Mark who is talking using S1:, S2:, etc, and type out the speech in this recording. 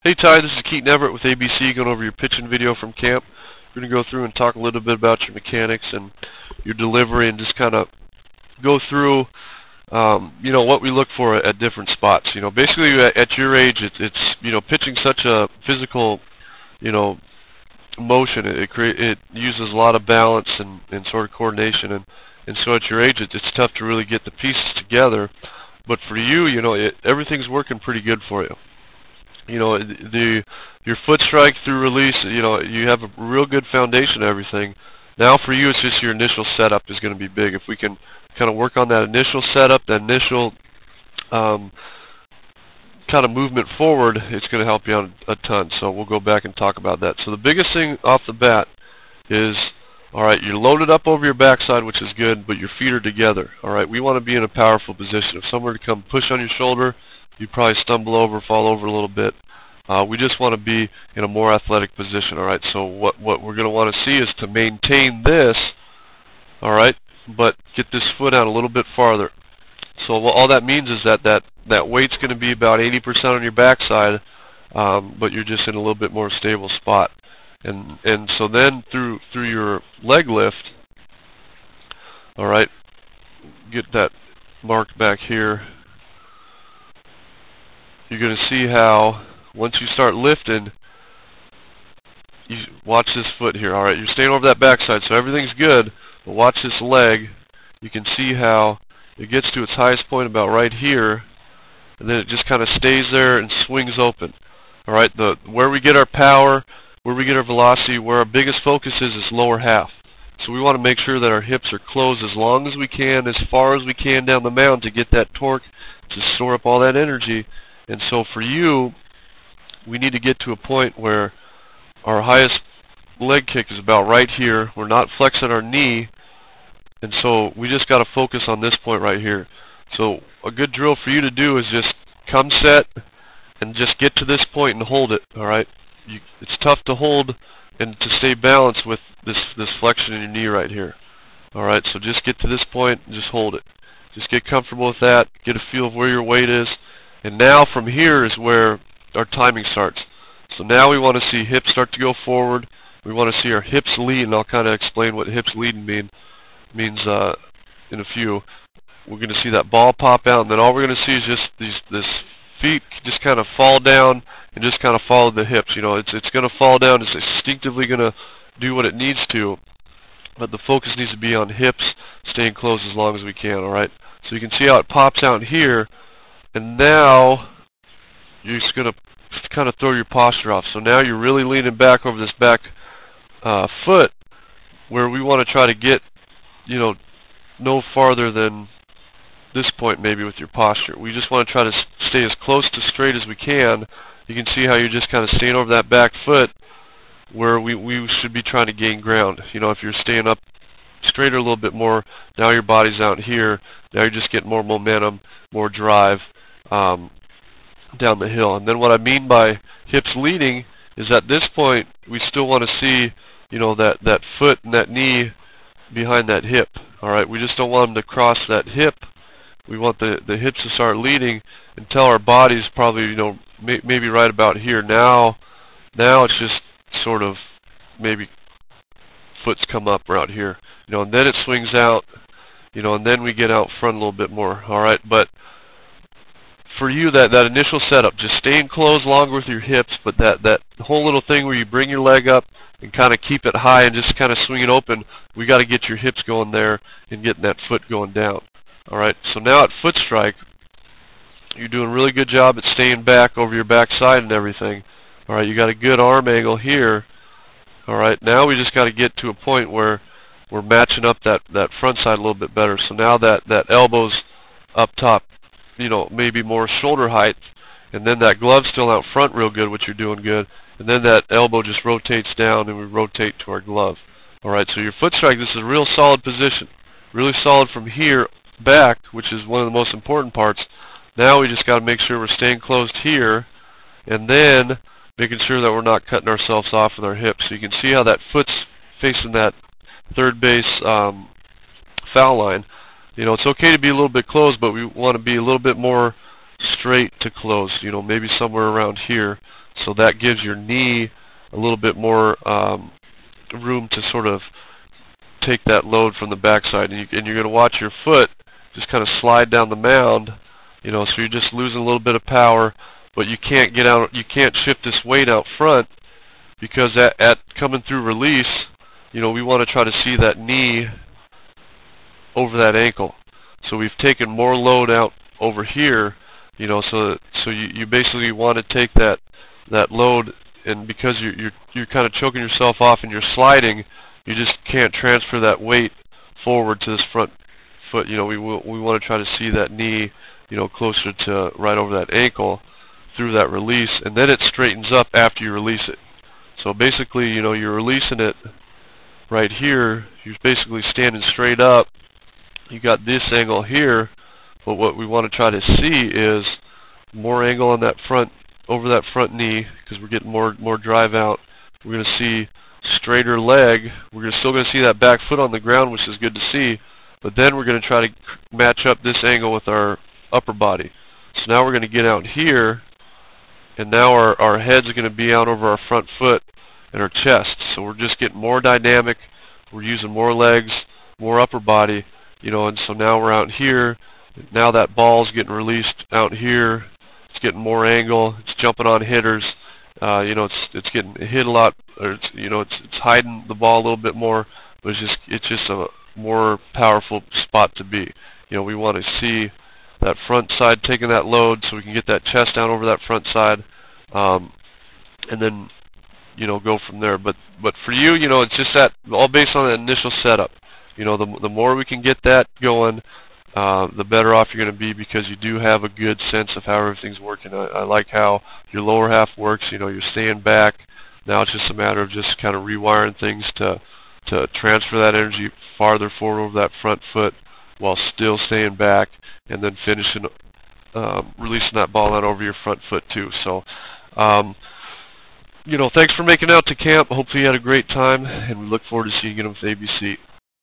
S1: Hey Ty, this is Keaton Everett with ABC going over your pitching video from camp. We're going to go through and talk a little bit about your mechanics and your delivery and just kind of go through what we look for at different spots. Basically at your age it's pitching such a physical motion. It uses a lot of balance and sort of coordination, and so at your age it's tough to really get the pieces together. But for you, everything's working pretty good for you. Your foot strike through release, you have a real good foundation of everything. Now for you, it's just your initial setup is going to be big. If we can kind of work on that initial setup, that initial kind of movement forward, it's going to help you out a ton. So we'll go back and talk about that. So the biggest thing off the bat is, all right, you're loaded up over your backside, which is good, but your feet are together. All right, we want to be in a powerful position. If someone were to come push on your shoulder, you'd probably stumble over, fall over a little bit. We just want to be in a more athletic position, all right? So what we're going to want to see is to maintain this, all right, but get this foot out a little bit farther. So all that means is that weight's going to be about 80% on your backside, but you're just in a little bit more stable spot. And so then through your leg lift, all right, get that marked back here. You're going to see how once you start lifting, you watch this foot here. All right, you're staying over that backside, so everything's good. But watch this leg. You can see how it gets to its highest point about right here, and then it just kind of stays there and swings open. All right, where we get our power, where we get our velocity, where our biggest focus is lower half. So we want to make sure that our hips are closed as long as we can, as far as we can down the mound to get that torque, to store up all that energy. And so for you, we need to get to a point where our highest leg kick is about right here. We're not flexing our knee, and so we just got to focus on this point right here. So a good drill for you to do is just come set and just get to this point and hold it, all right? It's tough to hold and to stay balanced with this flexion in your knee right here. All right, so just get to this point and just hold it. Just get comfortable with that, get a feel of where your weight is. And now from here is where our timing starts. So now we want to see hips start to go forward. We want to see our hips lead, and I'll kind of explain what hips leading means in a few. We're going to see that ball pop out, and then all we're going to see is just this feet just kind of fall down and just kind of follow the hips. It's going to fall down. It's instinctively going to do what it needs to, but the focus needs to be on hips, staying close as long as we can, all right? So you can see how it pops out here. And now you're just going to kind of throw your posture off. So now you're really leaning back over this back foot, where we want to try to get, no farther than this point maybe with your posture. We just want to try to stay as close to straight as we can. You can see how you're just kind of staying over that back foot where we should be trying to gain ground. If you're staying up straighter a little bit more, now your body's out here. Now you're just getting more momentum, more drive down the hill. And then what I mean by hips leading is at this point we still want to see that foot and that knee behind that hip. All right, we just don't want them to cross that hip. We want the hips to start leading until our body's probably maybe right about here. Now it's just sort of maybe foot's come up right here, and then it swings out, and then we get out front a little bit more. All right, but for you, that initial setup, just staying closed longer with your hips, but that whole little thing where you bring your leg up and kind of keep it high and just kind of swing it open, we got to get your hips going there and getting that foot going down. All right, so now at foot strike, you're doing a really good job at staying back over your backside and everything. All right, you got a good arm angle here. All right, now we just got to get to a point where we're matching up that front side a little bit better. So now that elbow's up top, maybe more shoulder height, and then that glove's still out front real good, which you're doing good, and then that elbow just rotates down and we rotate to our glove. All right, so your foot strike, this is a real solid position, really solid from here back, which is one of the most important parts. Now we just got to make sure we're staying closed here, and then making sure that we're not cutting ourselves off with our hips. So you can see how that foot's facing that third base foul line. It's okay to be a little bit closed, but we want to be a little bit more straight to close, maybe somewhere around here. So that gives your knee a little bit more room to sort of take that load from the backside, and you're going to watch your foot just kind of slide down the mound, you know, so you're just losing a little bit of power, but you can't get out, you can't shift this weight out front, because at coming through release, you know, we want to try to see that knee over that ankle. So we've taken more load out over here, you know, so you basically want to take that load, and because you're kind of choking yourself off and you're sliding, you just can't transfer that weight forward to this front foot. You know, we want to try to see that knee, you know, closer to right over that ankle through that release, and then it straightens up after you release it. So basically, you know, you're releasing it right here. You're basically standing straight up. You got this angle here, but what we want to try to see is more angle on that front, over that front knee, because we're getting more drive out. We're going to see straighter leg. We're still going to see that back foot on the ground, which is good to see, but then we're going to try to match up this angle with our upper body. So now we're going to get out here, and now our heads are going to be out over our front foot and our chest. So we're just getting more dynamic. We're using more legs, more upper body, you know, and so now we're out here. Now that ball's getting released out here. It's getting more angle. It's jumping on hitters. You know, it's getting hit a lot, or it's hiding the ball a little bit more, but it's just a more powerful spot to be. You know, we want to see that front side taking that load, so we can get that chest down over that front side, and then, you know, go from there. But for you, you know, it's just that all based on the initial setup. You know, the more we can get that going, the better off you're going to be, because you do have a good sense of how everything's working. I like how your lower half works. You know, you're staying back. Now it's just a matter of just kind of rewiring things to transfer that energy farther forward over that front foot while still staying back, and then finishing, releasing that ball out over your front foot too. So, you know, thanks for making it out to camp. Hopefully you had a great time, and we look forward to seeing you with ABC.